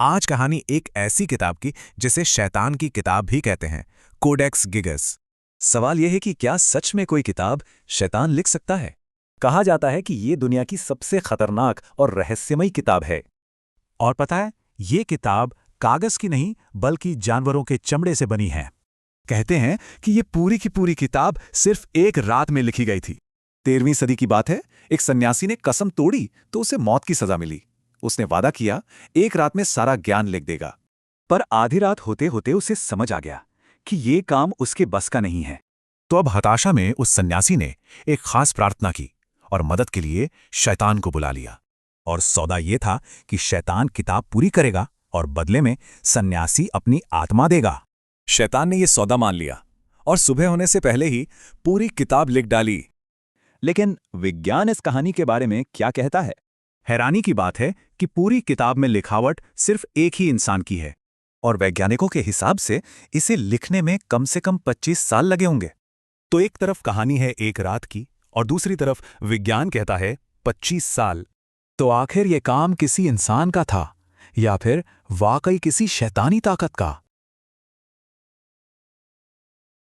आज कहानी एक ऐसी किताब की जिसे शैतान की किताब भी कहते हैं, कोडेक्स गिगस। सवाल यह है कि क्या सच में कोई किताब शैतान लिख सकता है? कहा जाता है कि ये दुनिया की सबसे खतरनाक और रहस्यमयी किताब है। और पता है, ये किताब कागज की नहीं बल्कि जानवरों के चमड़े से बनी है। कहते हैं कि ये पूरी की पूरी किताब सिर्फ एक रात में लिखी गई थी। 13वीं सदी की बात है। एक सन्यासी ने कसम तोड़ी तो उसे मौत की सजा मिली। उसने वादा किया, एक रात में सारा ज्ञान लिख देगा। पर आधी रात होते होते उसे समझ आ गया कि ये काम उसके बस का नहीं है। तो अब हताशा में उस सन्यासी ने एक खास प्रार्थना की और मदद के लिए शैतान को बुला लिया। और सौदा ये था कि शैतान किताब पूरी करेगा और बदले में सन्यासी अपनी आत्मा देगा। शैतान ने यह सौदा मान लिया और सुबह होने से पहले ही पूरी किताब लिख डाली। लेकिन विज्ञान इस कहानी के बारे में क्या कहता है? हैरानी की बात है कि पूरी किताब में लिखावट सिर्फ एक ही इंसान की है। और वैज्ञानिकों के हिसाब से इसे लिखने में कम से कम 25 साल लगे होंगे। तो एक तरफ कहानी है एक रात की और दूसरी तरफ विज्ञान कहता है 25 साल। तो आखिर ये काम किसी इंसान का था या फिर वाकई किसी शैतानी ताकत का?